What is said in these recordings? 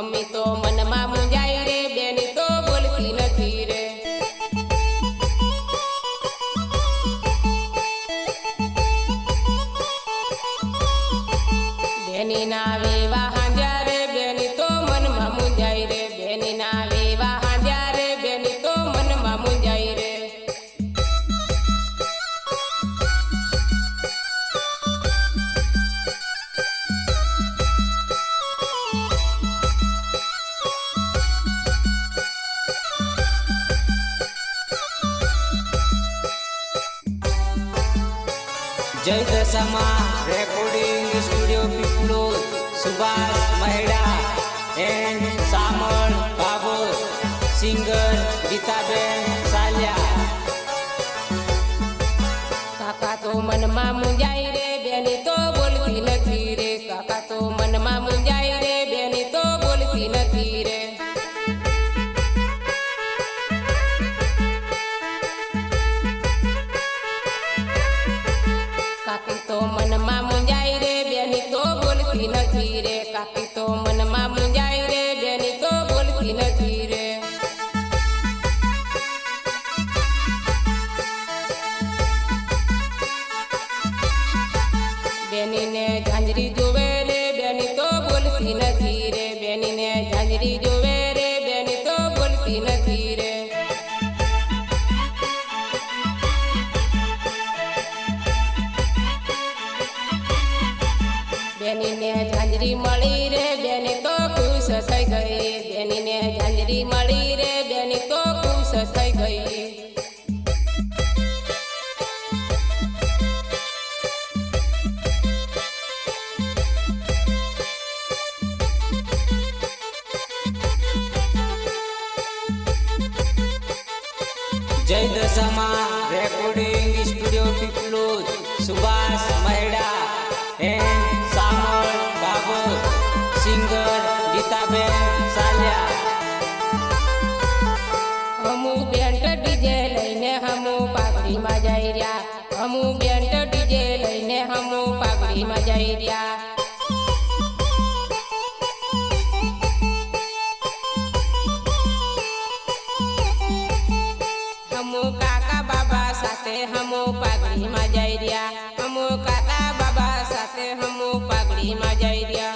Mummy તો મનમાં મૂંઝાય રે, બેની તો બોલતી નથી રે. બેની ના વેવા હાંજ્યા રે, બેની તો મનમાં મૂંઝાય રે. બેની ના વેવા હાંજ્યા રે, બેની તો મનમાં મૂંઝાય રે. जय Dashama recording studio Piplod, Subhash Mahida and Samal Babar, singer Gitaben Saliya. કાકા તો મનમાં મૂંઝાય રે, બેની તો બોલતી નથી રે. કાકા તો મનમાં મૂંઝાય રે, બેની તો બોલતી નથી રે. કાકી તો મનમાં મૂંઝાય રે, બેની તો બોલતી નથી રે. કાકી તો મનમાં મૂંઝાય રે, બેની તો બોલતી નથી રે. બેનીને ઝાંઝરી જોવે રે, બેની તો બોલતી નથી રે. બેનીને ઝાંઝરી જોવે રે, બેની તો બોલતી નથી રે. બેનીને ઝાંઝરી મળી રે, બેની તો ખુશ થઈ ગઈ. બેનીને ઝાંઝરી મળી રે, બેની તો ખુશ થઈ ગઈ. जय Dashama recording studio Piplod, Subhash Mahida and Samal Babar, singer Gitaben Saliya. हमू बेंट डीजे लईने हमू पागड़ी में जाई रह्या. हमू बेंट डीजे लईने हमू पागड़ी में जाई रह्या. हमू काका बाबा साथे हमू पागड़ी में जाई रह्या. हमू काका बाबा साथे हमू पागड़ी में जाई रह्या.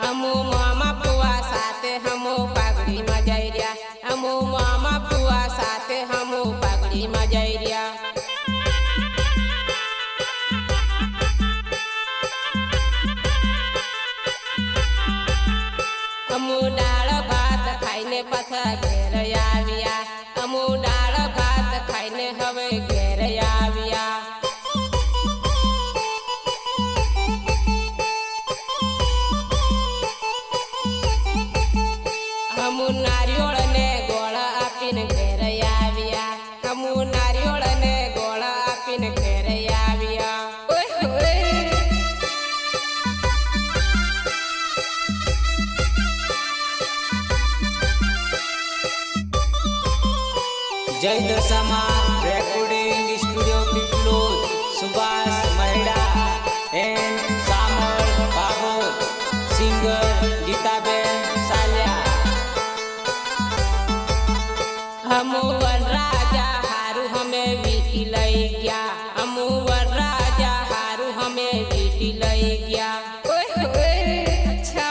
हमू मामा फुआ साथे हमू पागड़ी में जाई रह्या. हमू मामा फुआ साथे हमू पागड़ी में जाई रह्या. हमू दाळ भात खाईने पाछा घेर आव्या. हमू दाळ भात खाईने हवे घेर आव्या. हमू नारियोळ ने गोळ आपीने घेर आव्या. हमू नारियोळ ने गोळ आपीने घेर आव्या. ओय ओय. जय Dashama recording studio Piplod, Subhash Mahida and Samal Babar, singer Gitaben Saliya. हमू वन राजा हारू हमें वीटी लई गया. हमू वन राजा हारू हमें वीटी लई गया. ओए ओए. अच्छा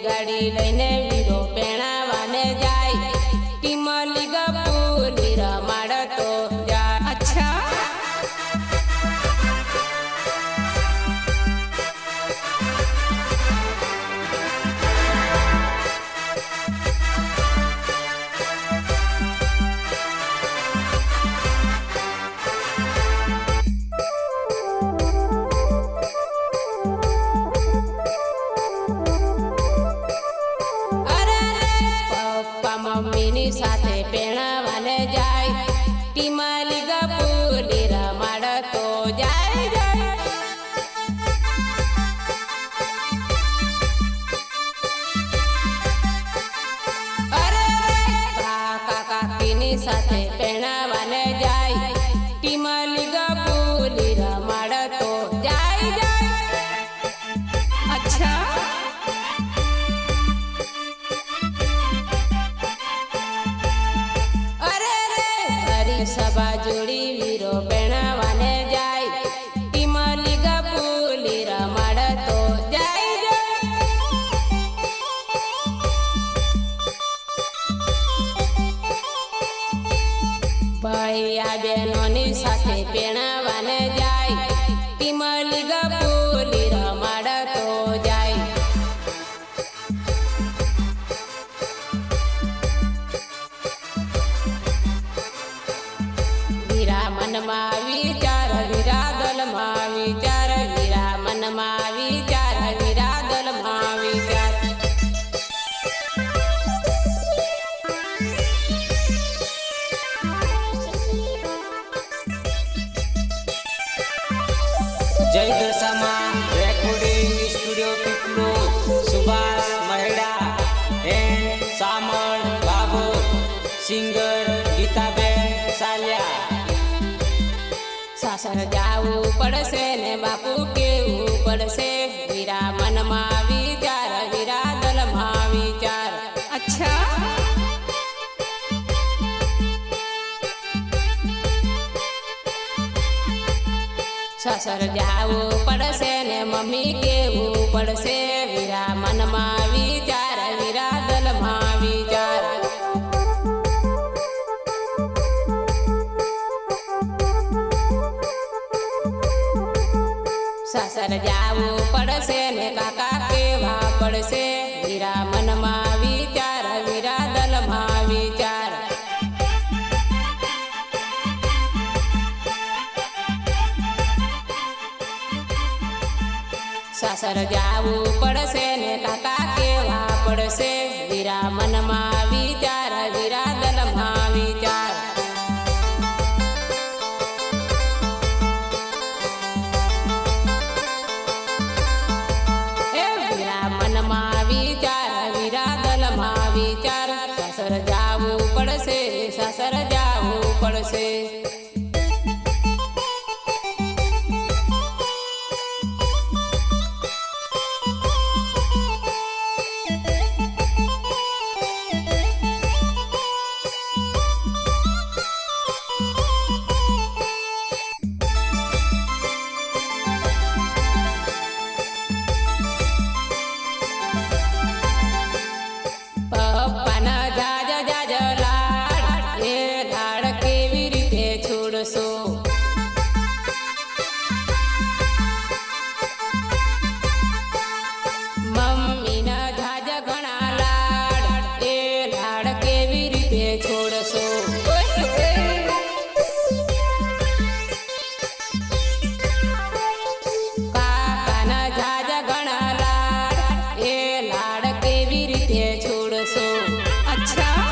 गाड़ी लईने वीरो पेणावाने जाय. टीमली गपुली रमाडतो जाय. अच्छा કોની સાથે પેણાવાને જાય ટીમાલી ગપુલી રમાડ તો જાય જાય અરે કાકા કાકીની સાથે પેણાવાને જાય ટીમાલી ગપુલી રમાડ તો જાય જાય અચ્છા સભા જોડી વીરો પેણાવાને જાય ટીમલી ગપુલી રમાડ તો જાય જાય ભાઈ આ બહેનોની સાથે પેણાવાને જાય ટીમલી ગપુલી રમાડ તો જાય મનમાં વિચાર વિરાદલમાં વિચાર વીરા મનમાં વિચાર વિરાદલમાં વિચાર જય Dashama recording studio Piplod Subhash Mahida and Samal Babar singer Gitaben Saliya સાસર જાવું પડશે ને બાપુ કેવું પડશે વીરા મનમાં વિચાર વિરાદલમાં વિચાર અચ્છા સાસર જાવું પડશે ને મમ્મી કેવું પડશે વીરા મનમાં વિચાર વિરાદલમાં વિચાર સાસર જાવું પડશે ને કાકા કેવા પડશે વીરા મનમાં વિચાર વિરાદલમાં વિચાર સાસર જાવું પડશે ને કાકા કેવા પડશે વીરા મનમાં વિચાર વિરાદલમાં વિચાર સાસર જાવું પડશે સાસર જાવું પડશે પપ્પાના જાજ જાજ લાડ એ લાડ કેવી રીતે છોડશો મમ્મીના જાજ ઘણા લાડ એ લાડ કેવી રીતે છોડશો કાકાના જાજ ઘણા લાડ એ લાડ કેવી રીતે છોડશો અચ્છા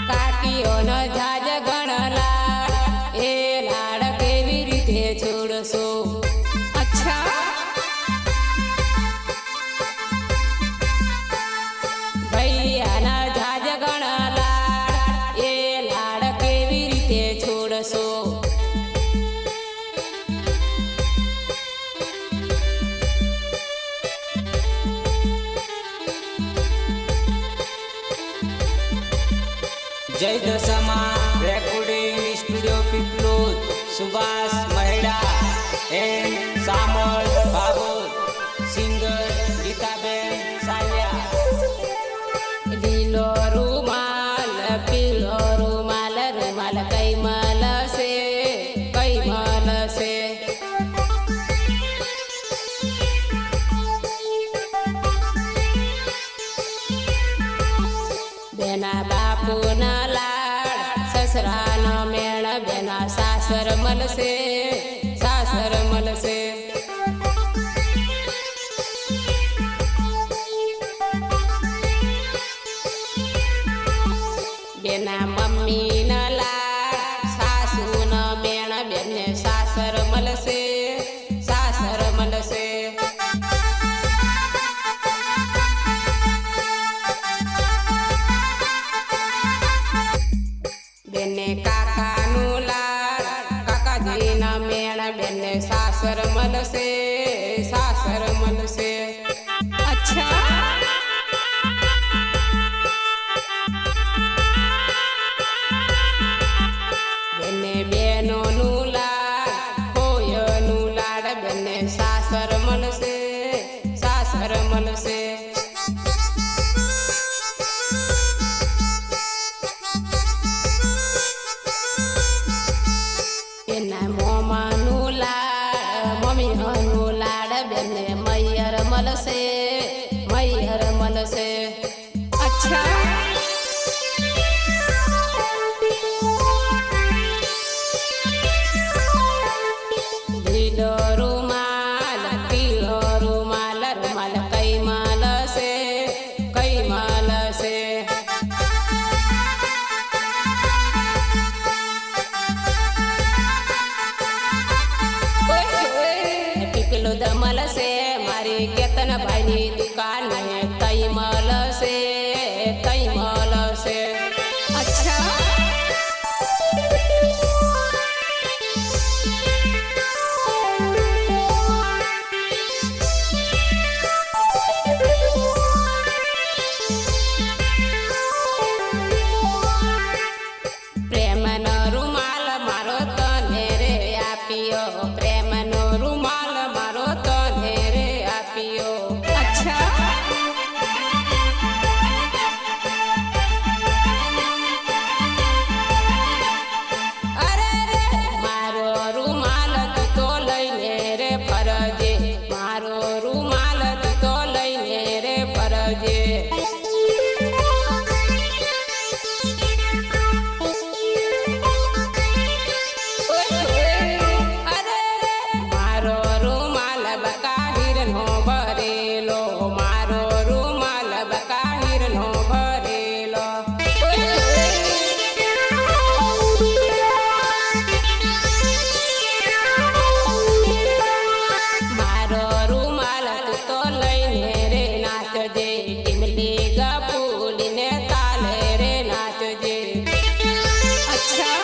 કાકીઓનો જાજ ઘણા લાડ એ લાડ કેવી રીતે છોડશો અચ્છા ભૈયાના જાજ ઘણા લાડ એ લાડ કેવી રીતે છોડશો જય Dashama recording studio Piplod Subhash Mahida and Samal Babar singer Gitaben Saliya લીલો રૂમાલ પીળો રૂમાલ રૂમાલ કઈ મળશે કઈ મળશે બેના બાપુના લાડ સસરાનો મેળ બેના સાસર મળશે સાસર મળશે બેને સાસર મળશે, સાસર મળશે. અચ્છા બેને બેનોનું લાડ, કોયનું લાડ, બેને સાસર મળશે, સાસર મળશે. એના મોમાનું લાડ, મમ્મી હનું લાડ, બેને મૈયર મળશે, મૈયર મળશે. અચ્છા લીલો રૂમાલ, પીળો રૂમાલ, રૂમાલ કઈ મળશે, કઈ મળશે. પીપલો દ મળશે, મારી કેતન ભાઈની દુકાન તઈ મળશે, તઈ મળશે. અચ્છા પ્રેમનો રૂમાલ મારો તને રે આપ્યો, પ્રેમનો રૂમાલ મારો તને રે આપ્યો. અચ્છા અરે રે મારો રૂમાલ તું તો લઈને રે ફરજે, મારો રૂમાલ તું તો લઈને રે ફરજે. અરે રે મારો રૂમાલ બકાહીરનો ભરેલો, મારો રૂમાલ બકાહીરનો ભરેલો. મારો રૂમાલ તું તો લઈને રે નાચજે, ટીમલી ગપુલીને તાલે રે નાચજે. અચ્છા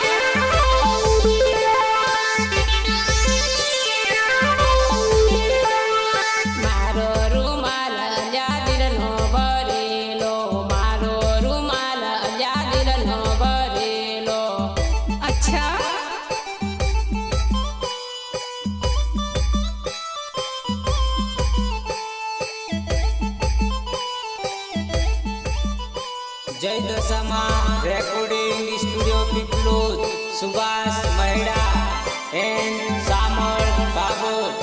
મારો રૂમાલ અલ્યાદિરનો ભરેલો, મારો રૂમાલ અલ્યાદિરનો ભરેલો. અચ્છા જય Dashama recording studio Piplod, Subhash Mahida and Samal Babar,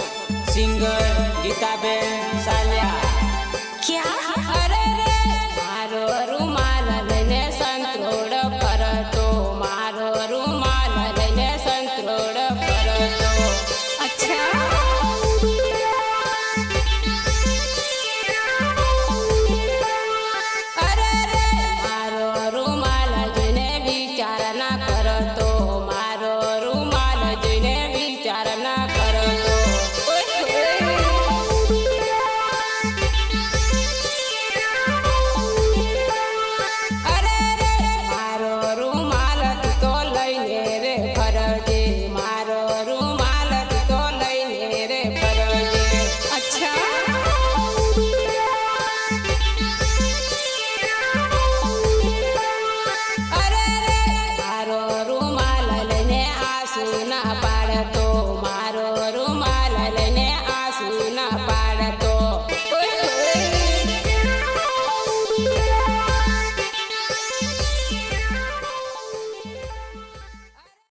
singer Gitaben Saliya. ક્યા અરે રે